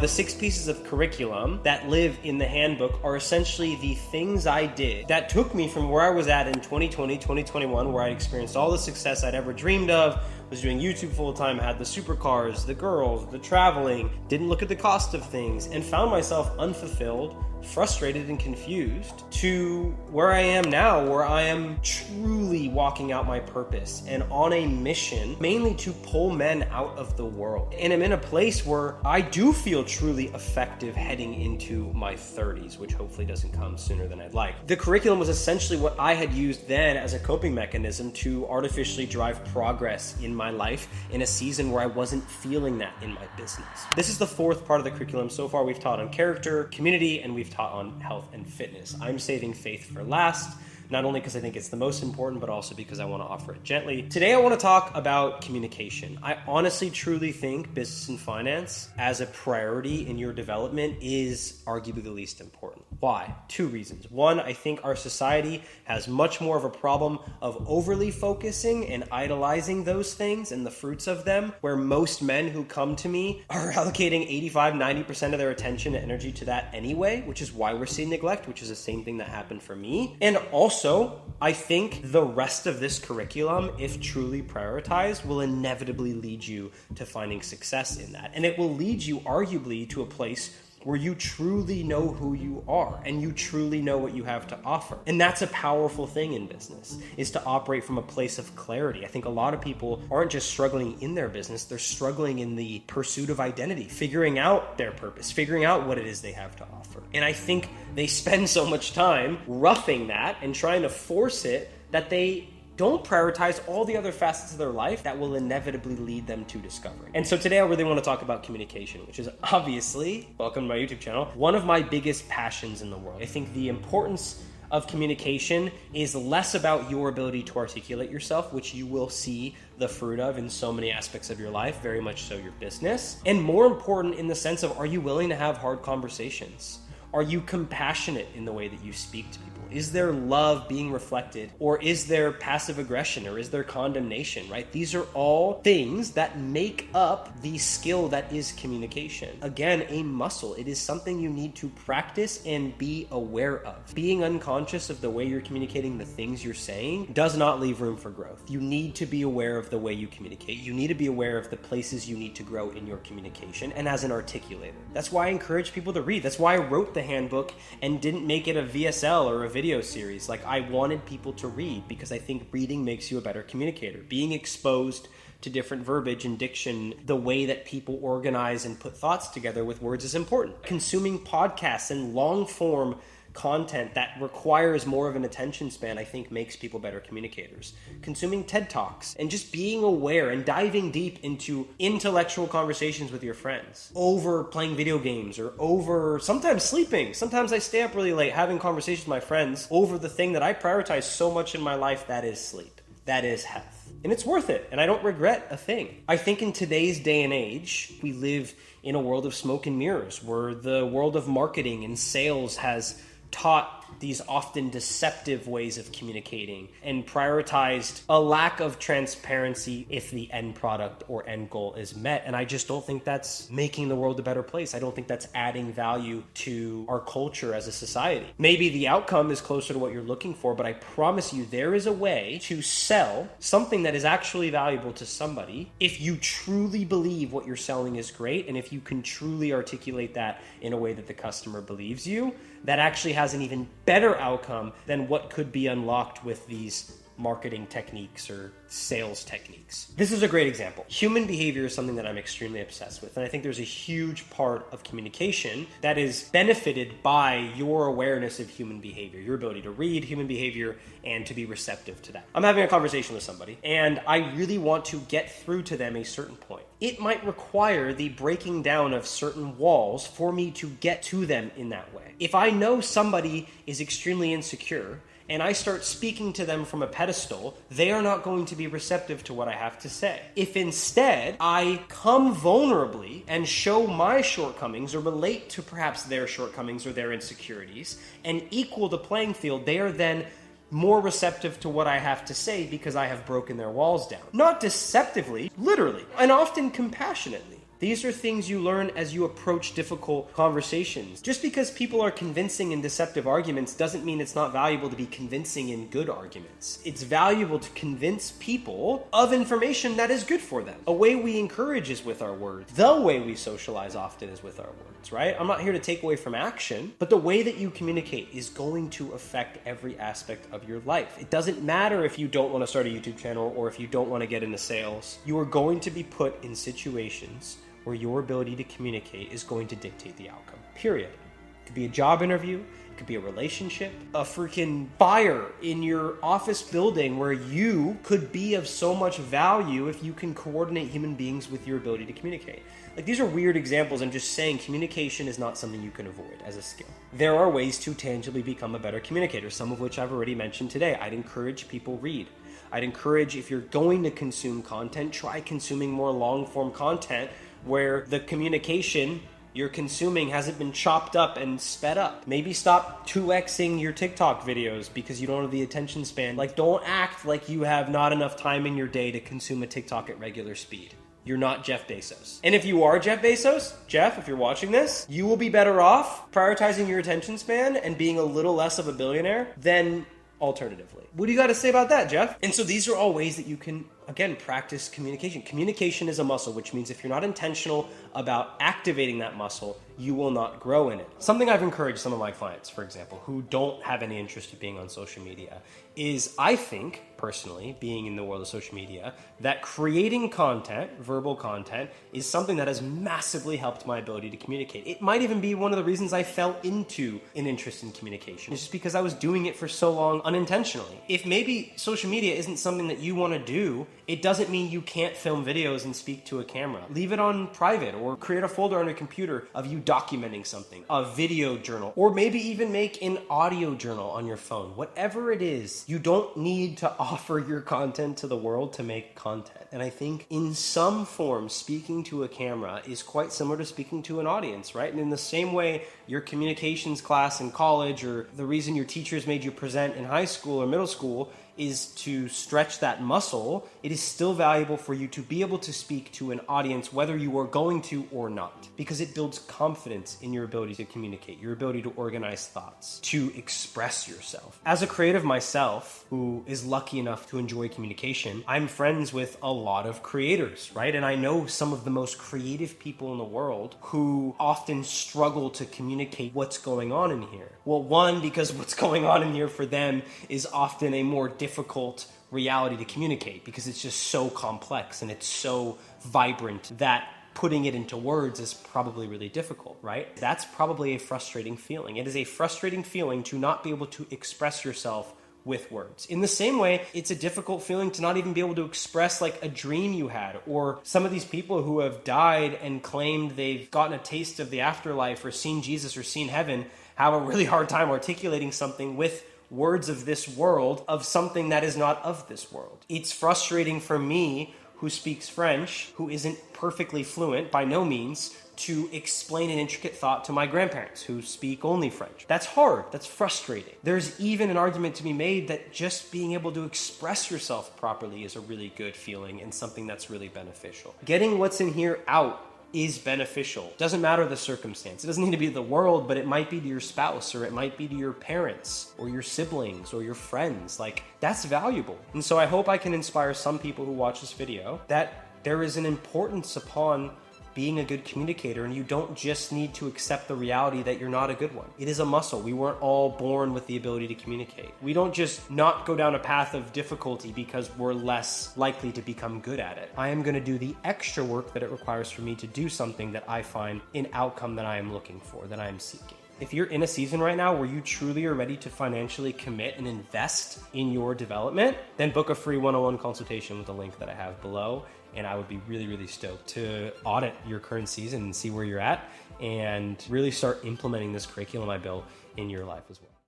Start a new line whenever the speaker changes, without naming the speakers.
The 6 pieces of curriculum that live in the handbook are essentially the things I did that took me from where I was at in 2020, 2021, where I experienced all the success I'd ever dreamed of, was doing YouTube full-time, had the supercars, the girls, the traveling, didn't look at the cost of things, and found myself unfulfilled, frustrated, and confused, to where I am now, where I am truly walking out my purpose and on a mission mainly to pull men out of the world. And I'm in a place where I do feel truly effective heading into my 30s, which hopefully doesn't come sooner than I'd like. The curriculum was essentially what I had used then as a coping mechanism to artificially drive progress in my life in a season where I wasn't feeling that in my business. This is the 4th part of the curriculum. So far we've taught on character, community, and we've taught on health and fitness. I'm saving faith for last, not only because I think it's the most important, but also because I want to offer it gently. Today I want to talk about communication. I honestly, truly think business and finance as a priority in your development is arguably the least important. Why? 2 reasons. 1, I think our society has much more of a problem of overly focusing and idolizing those things and the fruits of them, where most men who come to me are allocating 85-90% of their attention and energy to that anyway, which is why we're seeing neglect, which is the same thing that happened for me. And also, I think the rest of this curriculum, if truly prioritized, will inevitably lead you to finding success in that. And it will lead you arguably to a place where you truly know who you are and you truly know what you have to offer. And that's a powerful thing in business, is to operate from a place of clarity. I think a lot of people aren't just struggling in their business, they're struggling in the pursuit of identity, figuring out their purpose, figuring out what it is they have to offer. And I think they spend so much time roughing that and trying to force it that they don't prioritize all the other facets of their life that will inevitably lead them to discovery. And so today I really want to talk about communication, which is obviously, welcome to my YouTube channel, one of my biggest passions in the world. I think the importance of communication is less about your ability to articulate yourself, which you will see the fruit of in so many aspects of your life, very much so your business, and more important in the sense of, are you willing to have hard conversations? Are you compassionate in the way that you speak to people? Is there love being reflected, or is there passive aggression, or is there condemnation, right? These are all things that make up the skill that is communication. Again, a muscle. It is something you need to practice and be aware of. Being unconscious of the way you're communicating the things you're saying does not leave room for growth. You need to be aware of the way you communicate. You need to be aware of the places you need to grow in your communication and as an articulator. That's why I encourage people to read. That's why I wrote the handbook and didn't make it a VSL or a video series. Like, I wanted people to read because I think reading makes you a better communicator. Being exposed to different verbiage and diction, the way that people organize and put thoughts together with words is important. Consuming podcasts and long form content that requires more of an attention span, I think, makes people better communicators. Consuming TED Talks and just being aware and diving deep into intellectual conversations with your friends, over playing video games or over sometimes sleeping. Sometimes I stay up really late having conversations with my friends over the thing that I prioritize so much in my life, that is sleep, that is health. And it's worth it, and I don't regret a thing. I think in today's day and age, we live in a world of smoke and mirrors, where the world of marketing and sales has taught these often deceptive ways of communicating and prioritized a lack of transparency if the end product or end goal is met. And I just don't think that's making the world a better place. I don't think that's adding value to our culture as a society. Maybe the outcome is closer to what you're looking for, but I promise you there is a way to sell something that is actually valuable to somebody if you truly believe what you're selling is great, and if you can truly articulate that in a way that the customer believes you, that actually has an even better outcome than what could be unlocked with these marketing techniques or sales techniques. This is a great example. Human behavior is something that I'm extremely obsessed with, and I think there's a huge part of communication that is benefited by your awareness of human behavior, your ability to read human behavior and to be receptive to that. I'm having a conversation with somebody, and I really want to get through to them a certain point. It might require the breaking down of certain walls for me to get to them in that way. If I know somebody is extremely insecure, and I start speaking to them from a pedestal, they are not going to be receptive to what I have to say. If instead I come vulnerably and show my shortcomings or relate to perhaps their shortcomings or their insecurities and equal the playing field, they are then more receptive to what I have to say because I have broken their walls down. Not deceptively, literally, and often compassionately. These are things you learn as you approach difficult conversations. Just because people are convincing in deceptive arguments doesn't mean it's not valuable to be convincing in good arguments. It's valuable to convince people of information that is good for them. A way we encourage is with our words. The way we socialize often is with our words, right? I'm not here to take away from action, but the way that you communicate is going to affect every aspect of your life. It doesn't matter if you don't want to start a YouTube channel or if you don't want to get into sales. You are going to be put in situations where your ability to communicate is going to dictate the outcome, period. It could be a job interview, it could be a relationship, a freaking fire in your office building where you could be of so much value if you can coordinate human beings with your ability to communicate. Like, these are weird examples. I'm just saying communication is not something you can avoid as a skill. There are ways to tangibly become a better communicator, some of which I've already mentioned today. I'd encourage people read. I'd encourage, if you're going to consume content, try consuming more long-form content where the communication you're consuming hasn't been chopped up and sped up. Maybe stop 2xing your TikTok videos because you don't have the attention span. Like, don't act like you have not enough time in your day to consume a TikTok at regular speed. You're not Jeff Bezos. And if you are Jeff Bezos, Jeff, if you're watching this, you will be better off prioritizing your attention span and being a little less of a billionaire than alternatively. What do you got to say about that, Jeff? And so these are all ways that you can, again, practice communication. Communication is a muscle, which means if you're not intentional about activating that muscle, you will not grow in it. Something I've encouraged some of my clients, for example, who don't have any interest in being on social media is, I think, personally, being in the world of social media, that creating content, verbal content, is something that has massively helped my ability to communicate. It might even be one of the reasons I fell into an interest in communication. It's just because I was doing it for so long unintentionally. If maybe social media isn't something that you want to do, it doesn't mean you can't film videos and speak to a camera. Leave it on private or create a folder on your computer of you documenting something, a video journal, or maybe even make an audio journal on your phone. Whatever it is, you don't need to offer your content to the world to make content. And I think in some form, speaking to a camera is quite similar to speaking to an audience, right? And in the same way, your communications class in college, or the reason your teachers made you present in high school or middle school, is to stretch that muscle. It is still valuable for you to be able to speak to an audience, whether you are going to or not, because it builds confidence in your ability to communicate, your ability to organize thoughts, to express yourself. As a creative myself, who is lucky enough to enjoy communication, I'm friends with a lot of creators, right? And I know some of the most creative people in the world who often struggle to communicate what's going on in here. Well, one, because what's going on in here for them is often a more difficult reality to communicate because it's just so complex and it's so vibrant that putting it into words is probably really difficult, right? That's probably a frustrating feeling. It is a frustrating feeling to not be able to express yourself with words. In the same way, it's a difficult feeling to not even be able to express like a dream you had, or some of these people who have died and claimed they've gotten a taste of the afterlife or seen Jesus or seen heaven have a really hard time articulating something with words of this world, of something that is not of this world. It's frustrating for me, who speaks French, who isn't perfectly fluent by no means, to explain an intricate thought to my grandparents who speak only French. That's hard. That's frustrating. There's even an argument to be made that just being able to express yourself properly is a really good feeling and something that's really beneficial. Getting what's in here out is beneficial. Doesn't matter the circumstance. It doesn't need to be the world, but it might be to your spouse, or it might be to your parents or your siblings or your friends. Like, that's valuable. And so I hope I can inspire some people who watch this video that there is an importance upon being a good communicator, and you don't just need to accept the reality that you're not a good one. It is a muscle. We weren't all born with the ability to communicate. We don't just not go down a path of difficulty because we're less likely to become good at it. I am going to do the extra work that it requires for me to do something that I find an outcome that I am looking for, that I am seeking. If you're in a season right now where you truly are ready to financially commit and invest in your development, then book a free one-on-one consultation with the link that I have below. And I would be really, really stoked to audit your current season and see where you're at and really start implementing this curriculum I built in your life as well.